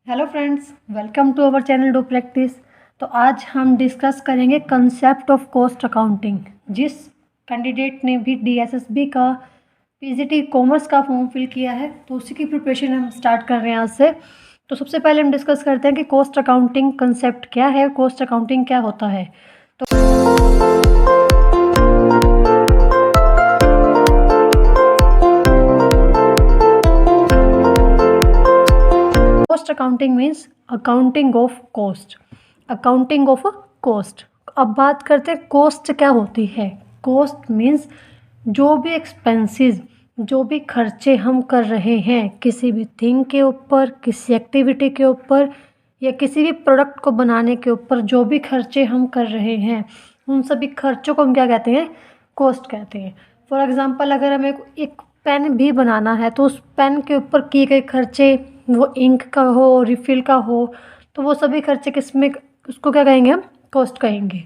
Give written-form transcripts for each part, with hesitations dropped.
Hello friends, welcome to our channel do practice. तो आज हम डिस्कस करेंगे कंसेप्ट ऑफ कॉस्ट अकाउंटिंग। जिस कैंडिडेट ने भी डीएसएसबी का पीजीटी कॉमर्स का फॉर्म फिल किया है तो उसी की प्रिपरेशन हम स्टार्ट कर रहे हैं आज से। तो सबसे पहले हम डिस्कस करते हैं कि कॉस्ट अकाउंटिंग कंसेप्ट क्या है, कॉस्ट अकाउंटिंग क्या होता है। Cost accounting means accounting of cost. Accounting of cost. अब बात करते हैं कॉस्ट क्या होती है। कॉस्ट मीन्स जो भी एक्सपेंसेस, जो भी खर्चे हम कर रहे हैं किसी भी थिंग के ऊपर, किसी एक्टिविटी के ऊपर या किसी भी प्रोडक्ट को बनाने के ऊपर, जो भी खर्चे हम कर रहे हैं उन सभी खर्चों को हम क्या कहते हैं, कॉस्ट कहते हैं। फॉर एग्जांपल अगर हमें एक पेन भी बनाना है तो उस पेन के ऊपर किए गए खर्चे, वो इंक का हो, रिफिल का हो, तो वो सभी खर्चे किस में, उसको क्या कहेंगे, हम कॉस्ट कहेंगे।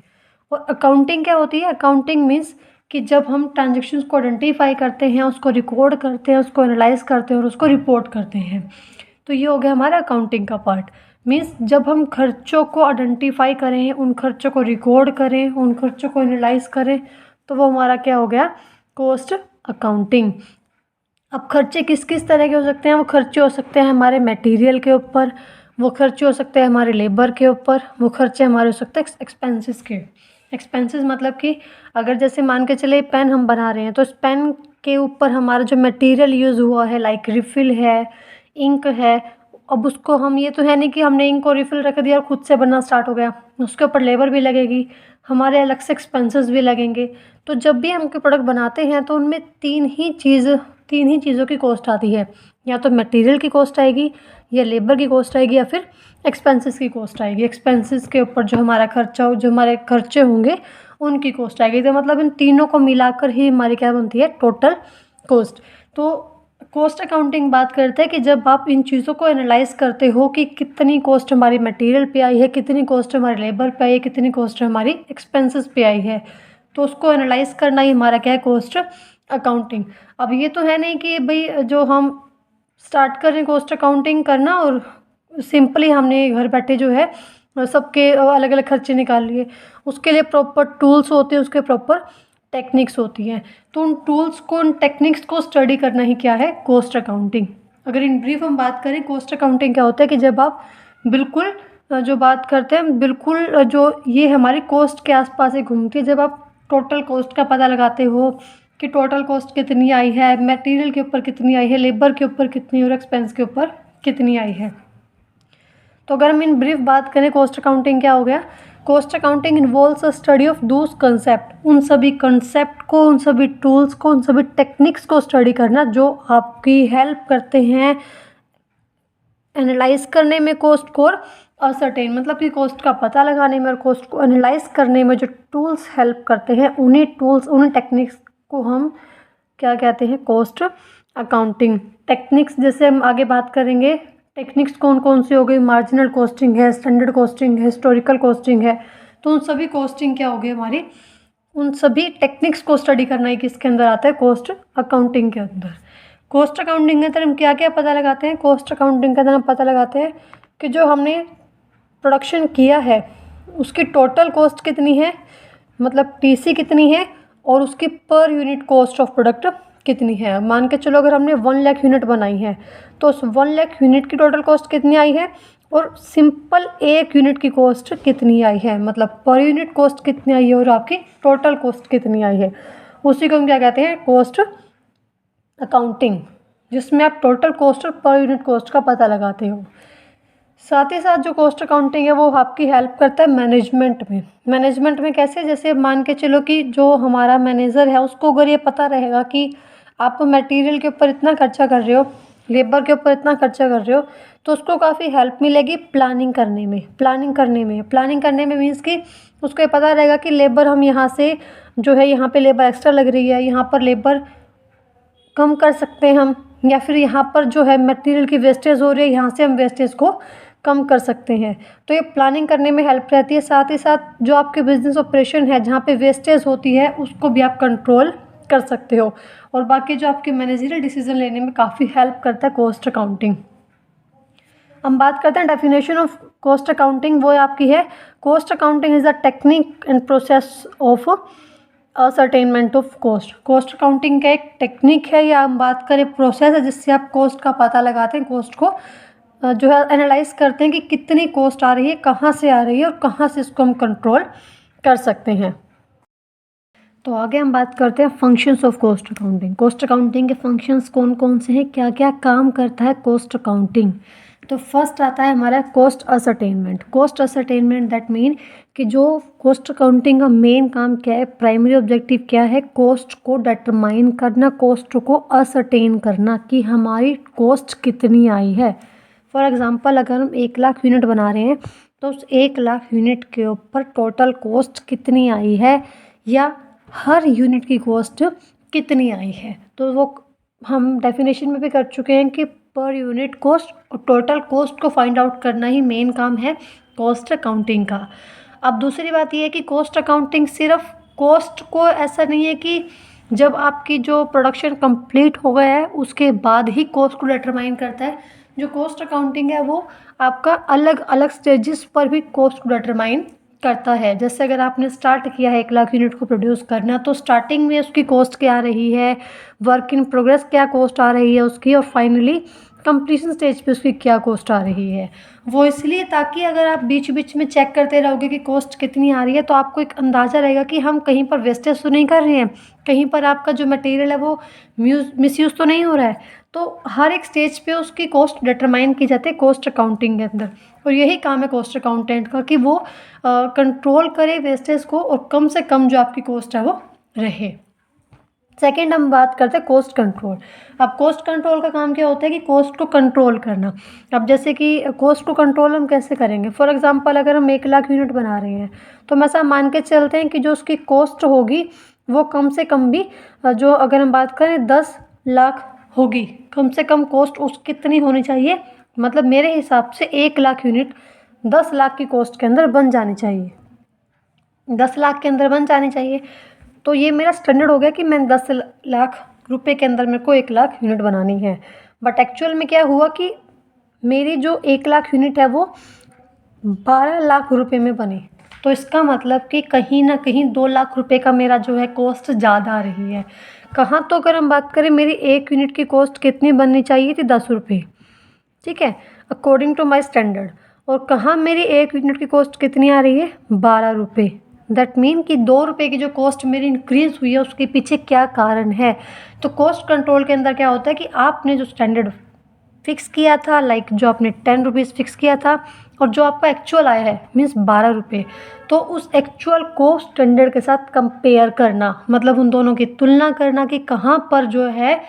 और अकाउंटिंग क्या होती है। अकाउंटिंग मीन्स कि जब हम ट्रांजेक्शन्स को आइडेंटिफाई करते हैं, उसको रिकॉर्ड करते हैं, उसको एनालाइज करते हैं और उसको रिपोर्ट करते हैं। तो ये हो गया हमारा अकाउंटिंग का पार्ट। मीन्स जब हम खर्चों को आइडेंटिफाई करें, उन खर्चों को रिकॉर्ड करें, उन खर्चों को एनालाइज करें, तो वो हमारा क्या हो गया, कॉस्ट अकाउंटिंग। अब खर्चे किस किस तरह के हो सकते हैं। वो खर्चे हो सकते हैं हमारे मटेरियल के ऊपर, वो खर्चे हो सकते हैं हमारे लेबर के ऊपर, वो खर्चे हमारे हो सकते हैं एक्सपेंसेस के। एक्सपेंसेस मतलब कि अगर जैसे मान के चले पेन हम बना रहे हैं तो इस पेन के ऊपर हमारा जो मटेरियल यूज़ हुआ है, लाइक रिफ़िल है, इंक है, अब उसको हम, ये तो है नहीं कि हमने इंक और रिफ़िल रख दिया और खुद से बनना स्टार्ट हो गया, उसके ऊपर लेबर भी लगेगी, हमारे अलग से एक्सपेंसेस भी लगेंगे। तो जब भी हम कोई प्रोडक्ट बनाते हैं तो उनमें तीन ही चीज़ों की कॉस्ट आती है। या तो मटेरियल की कॉस्ट आएगी, या लेबर की कॉस्ट आएगी, या फिर एक्सपेंसेस की कॉस्ट आएगी। एक्सपेंसेस के ऊपर जो हमारा खर्चा हो, जो हमारे खर्चे होंगे उनकी कॉस्ट आएगी। तो मतलब इन तीनों को मिलाकर ही हमारी क्या बनती है, टोटल कॉस्ट। तो कॉस्ट अकाउंटिंग बात करते हैं कि जब आप इन चीज़ों को एनालाइज करते हो कि कितनी कॉस्ट हमारी मटेरियल पे आई है, कितनी कॉस्ट हमारे लेबर पे आई है, कितनी कॉस्ट हमारी एक्सपेंसेस पे आई है, तो उसको एनालाइज करना ही हमारा क्या है, कॉस्ट अकाउंटिंग। अब ये तो है नहीं कि भाई जो हम स्टार्ट कर रहे हैं कॉस्ट अकाउंटिंग करना और सिंपली हमने घर बैठे जो है सबके अलग अलग खर्चे निकाल लिए। उसके लिए प्रॉपर टूल्स होते हैं, उसके प्रॉपर टेक्निक्स होती हैं। तो उन टूल्स को, उन टेक्निक्स को स्टडी करना ही क्या है, कॉस्ट अकाउंटिंग। अगर इन ब्रीफ हम बात करें कॉस्ट अकाउंटिंग क्या होता है कि जब आप बिल्कुल जो बात करते हैं, बिल्कुल जो ये हमारी कॉस्ट के आसपास ही घूमती है। जब आप टोटल कॉस्ट का पता लगाते हो कि टोटल कॉस्ट कितनी आई है, मटेरियल के ऊपर कितनी आई है, लेबर के ऊपर कितनी और एक्सपेंस के ऊपर कितनी आई है। तो अगर हम इन ब्रीफ बात करें कॉस्ट अकाउंटिंग क्या हो गया। Cost accounting involves a study of those concept, उन सभी कंसेप्ट को, उन सभी टूल्स को, उन सभी टेक्निक्स को स्टडी करना जो आपकी हेल्प करते हैं एनालाइज करने में कॉस्ट को, और असर्टेन मतलब कि कॉस्ट का पता लगाने में और कॉस्ट को एनालाइज करने में जो टूल्स हेल्प करते हैं, उन्हीं टूल्स, उन्हीं टेक्निक्स को हम क्या कहते हैं, कॉस्ट अकाउंटिंग। टेक्निक्स जैसे हम आगे बात करेंगे, टेक्निक्स कौन कौन सी हो गई, मार्जिनल कॉस्टिंग है, स्टैंडर्ड कॉस्टिंग है, हिस्टोरिकल कॉस्टिंग है। तो उन सभी कॉस्टिंग क्या हो गई हमारी, उन सभी टेक्निक्स को स्टडी करना ही किसके अंदर आता है, कॉस्ट अकाउंटिंग के अंदर। कॉस्ट अकाउंटिंग के अंदर हम क्या क्या पता लगाते हैं, कॉस्ट अकाउंटिंग के अंदर हम पता लगाते हैं कि जो हमने प्रोडक्शन किया है उसकी टोटल कॉस्ट कितनी है, मतलब टीसी कितनी है, और उसकी per unit cost of product कितनी है। मान के चलो अगर हमने 1 लाख यूनिट बनाई है तो उस 1 लाख यूनिट की टोटल कॉस्ट कितनी आई है, और सिंपल 1 यूनिट की कॉस्ट कितनी आई है, मतलब पर यूनिट कॉस्ट कितनी आई है और आपकी टोटल कॉस्ट कितनी आई है। उसी को हम क्या कहते हैं, कॉस्ट अकाउंटिंग, जिसमें आप टोटल कॉस्ट और पर यूनिट कॉस्ट का पता लगाते हो। साथ ही साथ जो कॉस्ट अकाउंटिंग है वो आपकी हेल्प करता है मैनेजमेंट में। मैनेजमेंट में कैसे, जैसे मान के चलो कि जो हमारा मैनेजर है उसको अगर ये पता रहेगा कि आप मटेरियल के ऊपर इतना खर्चा कर रहे हो, लेबर के ऊपर इतना खर्चा कर रहे हो, तो उसको काफ़ी हेल्प मिलेगी प्लानिंग करने में। प्लानिंग करने में मीन्स कि उसको ये पता रहेगा कि लेबर हम यहाँ से जो है, यहाँ पे लेबर एक्स्ट्रा लग रही है, यहाँ पर लेबर कम कर सकते हैं हम, या फिर यहाँ पर जो है मटेरियल की वेस्टेज हो रही है, यहाँ से हम वेस्टेज को कम कर सकते हैं। तो ये प्लानिंग करने में हेल्प रहती है। साथ ही साथ जो आपके बिजनेस ऑपरेशन है जहाँ पे वेस्टेज होती है उसको भी आप कंट्रोल कर सकते हो, और बाकी जो आपके मैनेजरियल डिसीजन लेने में काफ़ी हेल्प करता है कॉस्ट अकाउंटिंग। हम बात करते हैं डेफिनेशन ऑफ कॉस्ट अकाउंटिंग, वो आपकी है cost accounting is the technique and process of ascertainment of cost. Cost accounting का एक टेक्निक है या हम बात करें प्रोसेस है जिससे आप कॉस्ट का पता लगाते हैं, कॉस्ट को जो है एनालाइज करते हैं कि कितनी कॉस्ट आ रही है, कहाँ से आ रही है और कहाँ से इसको हम कंट्रोल कर सकते हैं। तो आगे हम बात करते हैं functions of cost accounting. Cost accounting के फंक्शंस कौन कौन से हैं, क्या क्या काम करता है कॉस्ट अकाउंटिंग। तो फर्स्ट आता है हमारा cost ascertainment. Cost ascertainment that mean कि जो कॉस्ट अकाउंटिंग का मेन काम क्या है, प्राइमरी ऑब्जेक्टिव क्या है, कॉस्ट को डिटरमाइन करना, कॉस्ट को असरटेन करना कि हमारी कॉस्ट कितनी आई है। फॉर एग्जांपल अगर हम 1,00,000 यूनिट बना रहे हैं तो उस 1,00,000 यूनिट के ऊपर टोटल कॉस्ट कितनी आई है या हर यूनिट की कॉस्ट कितनी आई है। तो वो हम डेफिनेशन में भी कर चुके हैं कि पर यूनिट कॉस्ट और टोटल कॉस्ट को फाइंड आउट करना ही मेन काम है कॉस्ट अकाउंटिंग का। अब दूसरी बात ये है कि कॉस्ट अकाउंटिंग सिर्फ कॉस्ट को, ऐसा नहीं है कि जब आपकी जो प्रोडक्शन कंप्लीट हो गया है उसके बाद ही कॉस्ट को डिटरमाइन करता है। जो कॉस्ट अकाउंटिंग है वो आपका अलग अलग स्टेजेस पर भी कॉस्ट को डिटरमाइन करता है। जैसे अगर आपने स्टार्ट किया है 1,00,000 यूनिट को प्रोड्यूस करना, तो स्टार्टिंग में उसकी कॉस्ट क्या आ रही है, वर्क इन प्रोग्रेस क्या कॉस्ट आ रही है उसकी, और फाइनली कंप्लीशन स्टेज पे उसकी क्या कॉस्ट आ रही है। वो इसलिए ताकि अगर आप बीच बीच में चेक करते रहोगे कि कॉस्ट कितनी आ रही है तो आपको एक अंदाज़ा रहेगा कि हम कहीं पर वेस्टेज तो नहीं कर रहे हैं, कहीं पर आपका जो मटेरियल है वो मिसयूज़ तो नहीं हो रहा है। तो हर एक स्टेज पे उसकी कॉस्ट डिटरमाइन की जाती है कॉस्ट अकाउंटिंग के अंदर, और यही काम है कॉस्ट अकाउंटेंट का कि वो कंट्रोल करे वेस्टेज को और कम से कम जो आपकी कॉस्ट है वो रहे। सेकेंड हम बात करते हैं कॉस्ट कंट्रोल। अब कॉस्ट कंट्रोल का काम क्या होता है कि कॉस्ट को कंट्रोल करना। अब जैसे कि कॉस्ट को कंट्रोल हम कैसे करेंगे, फॉर एग्जांपल अगर हम 1,00,000 यूनिट बना रहे हैं तो हम ऐसा मान के चलते हैं कि जो उसकी कॉस्ट होगी वो कम से कम भी जो अगर हम बात करें 10 लाख होगी, कम से कम कॉस्ट उस कितनी होनी चाहिए, मतलब मेरे हिसाब से 1,00,000 यूनिट 10 लाख की कॉस्ट के अंदर बन जानी चाहिए, 10 लाख के अंदर बन जानी चाहिए। तो ये मेरा स्टैंडर्ड हो गया कि मैं 10 लाख रुपए के अंदर मेरे को 1,00,000 यूनिट बनानी है। बट एक्चुअल में क्या हुआ कि मेरी जो 1,00,000 यूनिट है वो 12 लाख रुपए में बनी। तो इसका मतलब कि कहीं ना कहीं 2 लाख रुपए का मेरा जो है कॉस्ट ज़्यादा आ रही है। कहाँ, तो अगर हम बात करें मेरी 1 यूनिट की कॉस्ट कितनी बननी चाहिए थी, 10 रुपये, ठीक है, अकॉर्डिंग टू माई स्टैंडर्ड। और कहाँ मेरी 1 यूनिट की कॉस्ट कितनी आ रही है, 12 रुपये। दैट मीन कि 2 रुपये की जो कॉस्ट मेरी इंक्रीज़ हुई है उसके पीछे क्या कारण है। तो कॉस्ट कंट्रोल के अंदर क्या होता है कि आपने जो स्टैंडर्ड फिक्स किया था, लाइक जो आपने 10 रुपीज़ फिक्स किया था और जो आपका एक्चुअल आया है मीन्स 12 रुपये, तो उस एक्चुअल को स्टैंडर्ड के साथ कंपेयर करना, मतलब उन दोनों की तुलना करना कि कहाँ पर जो है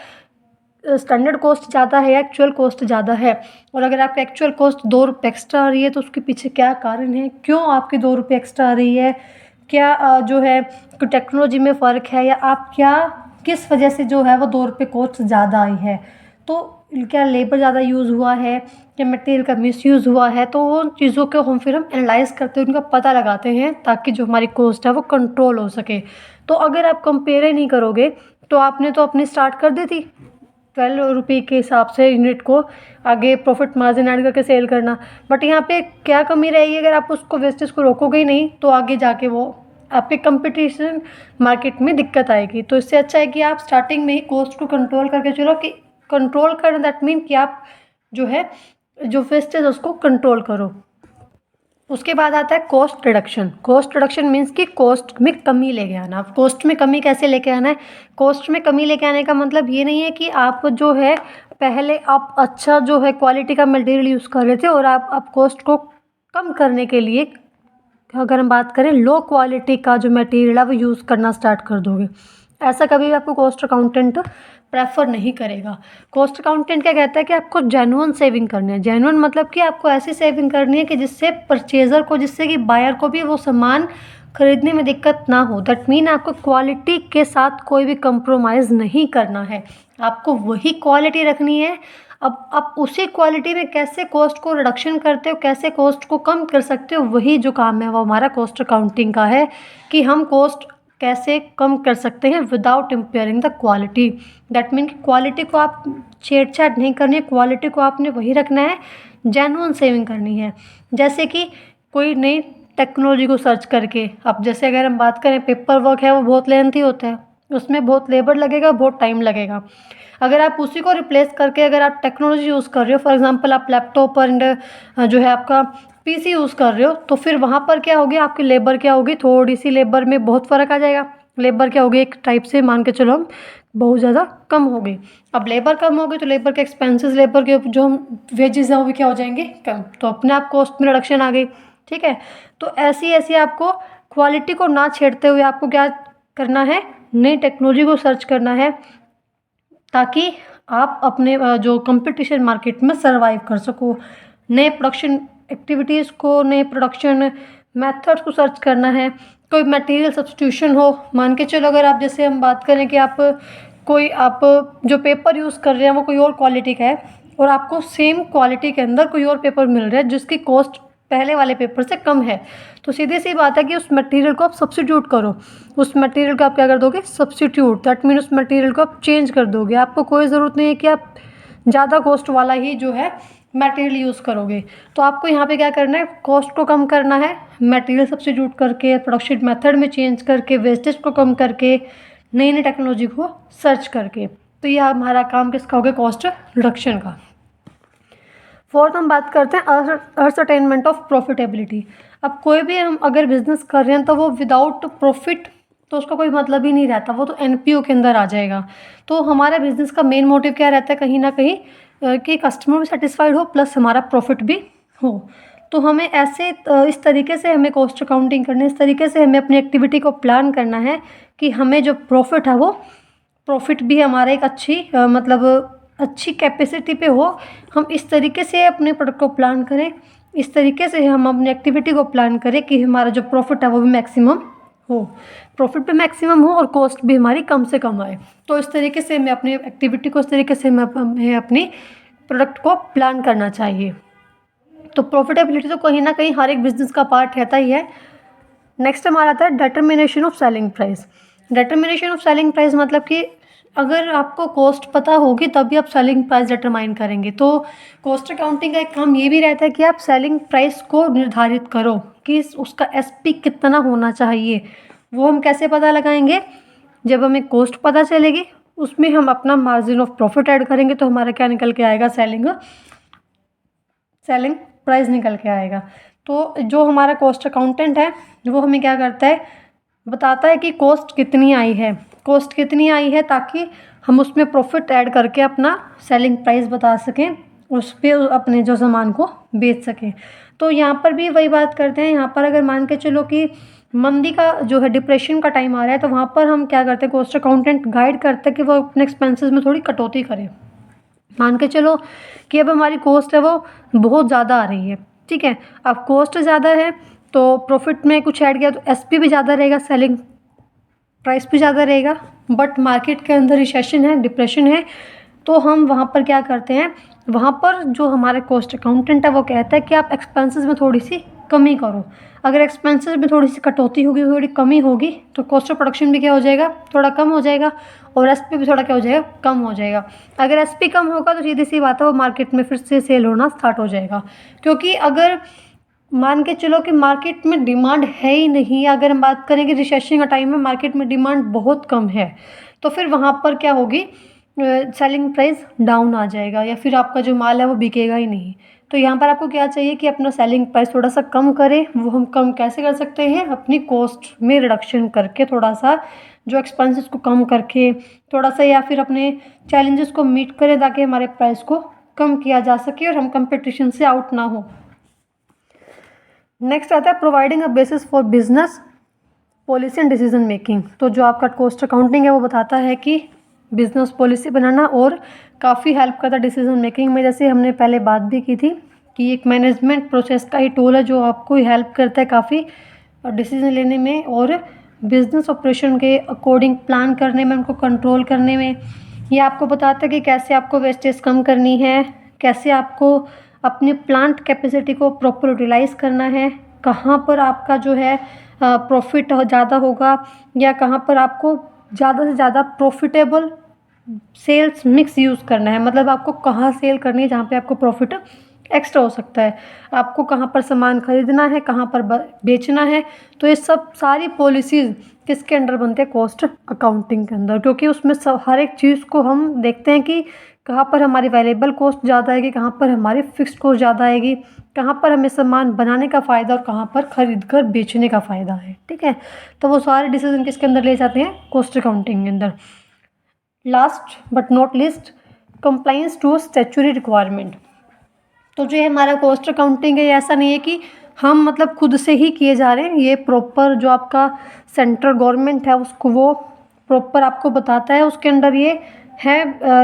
स्टैंडर्ड कॉस्ट ज़्यादा है या एक्चुअल कॉस्ट ज़्यादा है। और अगर आपका एक्चुअल कॉस्ट 2 रुपये एक्स्ट्रा आ रही है तो उसके पीछे क्या कारण है, क्यों आपकी 2 रुपये एक्स्ट्रा आ रही है, क्या जो है टेक्नोलॉजी में फ़र्क है या आप क्या किस वजह से जो है वो 2 रुपये कॉस्ट ज़्यादा आई है। तो क्या लेबर ज़्यादा यूज़ हुआ है या मटेरियल का मिसयूज़ हुआ है, तो उन चीज़ों को हम फिर एनालाइज़ करते हैं, उनका पता लगाते हैं ताकि जो हमारी कॉस्ट है वो कंट्रोल हो सके। तो अगर आप कंपेयर ही नहीं करोगे तो आपने तो अपनी स्टार्ट कर दी थी 12 रुपये के हिसाब से यूनिट को आगे प्रॉफिट मार्जिन ऐड करके सेल करना, बट यहाँ पे क्या कमी रहेगी, अगर आप उसको वेस्टेज को रोकोगे ही नहीं तो आगे जाके वो आपके कंपटीशन मार्केट में दिक्कत आएगी। तो इससे अच्छा है कि आप स्टार्टिंग में ही कॉस्ट को कंट्रोल करके चलो, कि कंट्रोल करना दैट मीन कि आप जो है जो वेस्टेज उसको कंट्रोल करो। उसके बाद आता है cost reduction. Cost reduction means कि कॉस्ट में कमी लेके आना। अब कॉस्ट में कमी कैसे लेके आना है, कॉस्ट में कमी लेके आने का मतलब ये नहीं है कि आप जो है पहले आप अच्छा जो है क्वालिटी का मटेरियल यूज़ कर रहे थे और आप कॉस्ट को कम करने के लिए अगर हम बात करें लो क्वालिटी का जो मटेरियल है वो यूज़ करना स्टार्ट कर दोगे। ऐसा कभी भी आपको कॉस्ट अकाउंटेंट प्रेफर नहीं करेगा। कॉस्ट अकाउंटेंट क्या कहता है कि आपको जेन्युइन सेविंग करनी है। जेन्युइन मतलब कि आपको ऐसी सेविंग करनी है कि जिससे परचेज़र को, जिससे कि बायर को भी वो सामान खरीदने में दिक्कत ना हो। दैट मीन आपको क्वालिटी के साथ कोई भी कंप्रोमाइज़ नहीं करना है, आपको वही क्वालिटी रखनी है। अब आप उसी क्वालिटी में कैसे कॉस्ट को रिडक्शन करते हो, कैसे कॉस्ट को कम कर सकते हो, वही जो काम है वो हमारा कॉस्ट अकाउंटिंग का है कि हम कॉस्ट कैसे कम कर सकते हैं without impairing the quality. That mean कि क्वालिटी को आप छेड़छाड़ नहीं करनी है, क्वालिटी को आपने वही रखना है जेन्युइन सेविंग करनी है। जैसे कि कोई नई टेक्नोलॉजी को सर्च करके, अब जैसे अगर हम बात करें पेपर वर्क है वो बहुत लेंथी होता है, उसमें बहुत लेबर लगेगा, बहुत टाइम लगेगा। अगर आप उसी को रिप्लेस करके अगर आप टेक्नोलॉजी यूज़ कर रहे हो, फॉर एग्जांपल आप लैपटॉप और जो है आपका पीसी यूज़ कर रहे हो, तो फिर वहाँ पर क्या होगी, आपकी लेबर क्या होगी, थोड़ी सी लेबर में बहुत फ़र्क आ जाएगा। लेबर क्या होगी, एक टाइप से मान के चलो हम बहुत ज़्यादा कम हो गई। अब लेबर कम हो गई तो लेबर के एक्सपेंसेस, लेबर के जो हम वेजेस हैं वो भी क्या हो जाएंगे, कम। तो अपने आप कॉस्ट में रिडक्शन आ गई। ठीक है, तो ऐसी ऐसी आपको क्वालिटी को ना छेड़ते हुए आपको क्या करना है, नई टेक्नोलॉजी को सर्च करना है, ताकि आप अपने जो कंपटीशन मार्केट में सरवाइव कर सको। नए प्रोडक्शन एक्टिविटीज़ को, नए प्रोडक्शन मेथड्स को सर्च करना है। कोई मटेरियल सब्स्टिट्यूशन हो, मान के चलो अगर आप, जैसे हम बात करें कि आप जो पेपर यूज़ कर रहे हैं वो कोई और क्वालिटी का है और आपको सेम क्वालिटी के अंदर कोई और पेपर मिल रहा है जिसकी कॉस्ट पहले वाले पेपर से कम है, तो सीधी सी बात है कि उस मटेरियल को आप सब्स्टिट्यूट करो। उस मटेरियल को आप क्या कर दोगे, सब्स्टिट्यूट। दैट मीन उस मटेरियल को आप चेंज कर दोगे। आपको कोई ज़रूरत नहीं है कि आप ज़्यादा कॉस्ट वाला ही जो है मटेरियल यूज़ करोगे। तो आपको यहाँ पे क्या करना है, कॉस्ट को कम करना है, मटेरियल सब्स्टिट्यूट करके, प्रोडक्शन मेथड में चेंज करके, वेस्टेज को कम करके, नई नई टेक्नोलॉजी को सर्च करके। तो ये हमारा काम किसका हो गया, कॉस्ट रिडक्शन का। फोर्थ हम बात करते हैं असर्टेनमेंट ऑफ प्रॉफिटेबिलिटी। अब कोई भी हम अगर बिजनेस कर रहे हैं तो वो विदाउट प्रॉफिट तो उसका कोई मतलब ही नहीं रहता, वो तो एनपीओ के अंदर आ जाएगा। तो हमारा बिजनेस का मेन मोटिव क्या रहता है, कहीं ना कहीं कि कस्टमर भी सेटिस्फाइड हो प्लस हमारा प्रॉफिट भी हो। तो हमें ऐसे इस तरीके से हमें कॉस्ट अकाउंटिंग करनी है, इस तरीके से हमें अपनी एक्टिविटी को प्लान करना है कि हमें जो प्रॉफिट है वो प्रॉफिट भी हमारा एक मतलब अच्छी कैपेसिटी पे हो। हम इस तरीके से अपने प्रोडक्ट को प्लान करें, इस तरीके से हम अपनी एक्टिविटी को प्लान करें कि हमारा जो प्रॉफिट है वो भी मैक्सिमम हो, प्रॉफिट भी मैक्सिमम हो और कॉस्ट भी हमारी कम से कम आए। तो इस तरीके से मैं अपनी एक्टिविटी को, इस तरीके से मैं अपनी प्रोडक्ट को प्लान करना चाहिए। तो प्रॉफिटेबिलिटी तो कहीं ना कहीं हर एक बिजनेस का पार्ट रहता ही है। नेक्स्ट हमारा आता है determination of selling price. Determination of selling price मतलब कि अगर आपको कॉस्ट पता होगी तभी आप सेलिंग प्राइस डिटरमाइन करेंगे। तो कॉस्ट अकाउंटिंग का एक काम ये भी रहता है कि आप सेलिंग प्राइस को निर्धारित करो कि उसका एसपी कितना होना चाहिए। वो हम कैसे पता लगाएंगे, जब हमें कॉस्ट पता चलेगी उसमें हम अपना मार्जिन ऑफ प्रॉफिट ऐड करेंगे तो हमारा क्या निकल के आएगा, सेलिंग प्राइस निकल के आएगा। तो जो हमारा कॉस्ट अकाउंटेंट है वो हमें क्या करता है, बताता है कि कॉस्ट कितनी आई है, कॉस्ट कितनी आई है, ताकि हम उसमें प्रॉफिट ऐड करके अपना सेलिंग प्राइस बता सकें, उस पर अपने जो सामान को बेच सकें। तो यहाँ पर भी वही बात करते हैं। यहाँ पर अगर मान के चलो कि मंदी का जो है, डिप्रेशन का टाइम आ रहा है, तो वहाँ पर हम क्या करते हैं, कॉस्ट अकाउंटेंट गाइड करते हैं कि वो अपने एक्सपेंसेस में थोड़ी कटौती करें। मान के चलो कि अब हमारी कॉस्ट है वो बहुत ज़्यादा आ रही है, ठीक है। अब कॉस्ट ज़्यादा है तो प्रॉफिट में कुछ ऐड किया तो एसपी भी ज़्यादा रहेगा, सेलिंग प्राइस भी ज़्यादा रहेगा। बट मार्केट के अंदर रिसेशन है, डिप्रेशन है, तो हम वहाँ पर क्या करते हैं, वहाँ पर जो हमारे कॉस्ट अकाउंटेंट है वो कहता है कि आप एक्सपेंसेस में थोड़ी सी कमी करो। अगर एक्सपेंसेस में थोड़ी सी कटौती होगी, थोड़ी कमी होगी, तो कॉस्ट ऑफ प्रोडक्शन भी क्या हो जाएगा, थोड़ा कम हो जाएगा और एसपी भी थोड़ा क्या हो जाएगा, कम हो जाएगा। अगर एसपी कम होगा तो सीधी सी बात है वो मार्केट में फिर से सेल होना स्टार्ट हो जाएगा। क्योंकि अगर मान के चलो कि मार्केट में डिमांड है ही नहीं, अगर हम बात करें कि रिसेशन का टाइम में मार्केट में डिमांड बहुत कम है, तो फिर वहाँ पर क्या होगी, सेलिंग प्राइस डाउन आ जाएगा या फिर आपका जो माल है वो बिकेगा ही नहीं। तो यहाँ पर आपको क्या चाहिए कि अपना सेलिंग प्राइस थोड़ा सा कम करें। वो हम कम कैसे कर सकते हैं, अपनी कॉस्ट में रिडक्शन करके, थोड़ा सा जो एक्सपेंसेस को कम करके, थोड़ा सा, या फिर अपने चैलेंजेस को मीट करें ताकि हमारे प्राइस को कम किया जा सके और हम कंपटीशन से आउट ना हो। नेक्स्ट आता है providing a basis for business policy and decision making. तो जो आपका कॉस्ट अकाउंटिंग है वो बताता है कि बिजनेस पॉलिसी बनाना और काफ़ी हेल्प करता है डिसीजन मेकिंग में। जैसे हमने पहले बात भी की थी कि एक मैनेजमेंट प्रोसेस का ही टूल है जो आपको हेल्प करता है काफ़ी डिसीजन लेने में और बिजनेस ऑपरेशन के अकॉर्डिंग प्लान करने में, उनको कंट्रोल करने में। ये आपको बताता है कि कैसे आपको वेस्टेज कम करनी है, कैसे आपको अपनी प्लांट कैपेसिटी को प्रॉपर यूटिलाइज करना है, कहाँ पर आपका जो है प्रॉफिट ज़्यादा होगा या कहाँ पर आपको ज़्यादा से ज़्यादा प्रॉफिटेबल सेल्स मिक्स यूज़ करना है। मतलब आपको कहाँ सेल करनी है जहाँ पे आपको प्रॉफिट एक्स्ट्रा हो सकता है। आपको कहाँ पर सामान खरीदना है, कहाँ पर बेचना है, तो ये सब सारी पॉलिसीज़ किसके अंडर बनते हैं? कॉस्ट अकाउंटिंग के अंदर, क्योंकि उसमें सब हर एक चीज़ को हम देखते हैं कि कहाँ पर हमारी वेरिएबल कॉस्ट ज़्यादा आएगी, कहाँ पर हमारी फिक्स्ड कॉस्ट ज़्यादा आएगी, कहाँ पर हमें सामान बनाने का फ़ायदा और कहाँ पर खरीद कर बेचने का फ़ायदा है। ठीक है, तो वो सारे डिसीजन किसके अंदर ले जाते हैं? कॉस्ट अकाउंटिंग के अंदर। Last but not least, compliance to statutory requirement. तो जो ये हमारा कॉस्ट अकाउंटिंग है, ये ऐसा नहीं है कि हम मतलब खुद से ही किए जा रहे हैं, ये प्रॉपर जो आपका सेंट्रल गवर्नमेंट है उसको वो प्रॉपर आपको बताता है। उसके अंडर ये है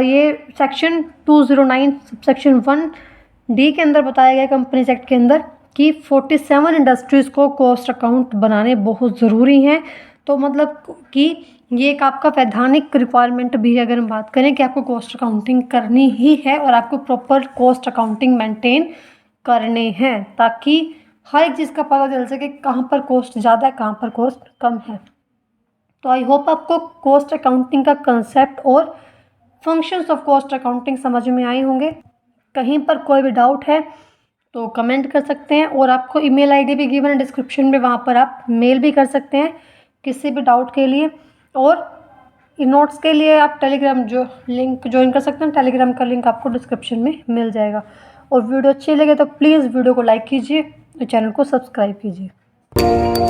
ये सेक्शन 209 सेक्शन 1D के अंदर बताया गया कंपनीज एक्ट के अंदर कि 47 इंडस्ट्रीज़ को कॉस्ट अकाउंट बनाने बहुत ज़रूरी हैं। तो मतलब कि ये एक आपका वैधानिक रिक्वायरमेंट भी है, अगर हम बात करें कि आपको कॉस्ट अकाउंटिंग करनी ही है और आपको प्रॉपर कॉस्ट अकाउंटिंग मेंटेन करने हैं, ताकि हर एक चीज़ का पता चल सके कहाँ पर कॉस्ट ज़्यादा है, कहाँ पर कॉस्ट कम है। तो आई होप आपको कॉस्ट अकाउंटिंग का कंसेप्ट और फंक्शंस ऑफ कॉस्ट अकाउंटिंग समझ में आए होंगे। कहीं पर कोई भी डाउट है तो कमेंट कर सकते हैं, और आपको ईमेल आईडी भी गिवन है डिस्क्रिप्शन में, वहाँ पर आप मेल भी कर सकते हैं किसी भी डाउट के लिए। और इन नोट्स के लिए आप टेलीग्राम जो लिंक ज्वाइन कर सकते हैं, टेलीग्राम का लिंक आपको डिस्क्रिप्शन में मिल जाएगा। और वीडियो अच्छी लगे तो प्लीज़ वीडियो को लाइक कीजिए और चैनल को सब्सक्राइब कीजिए।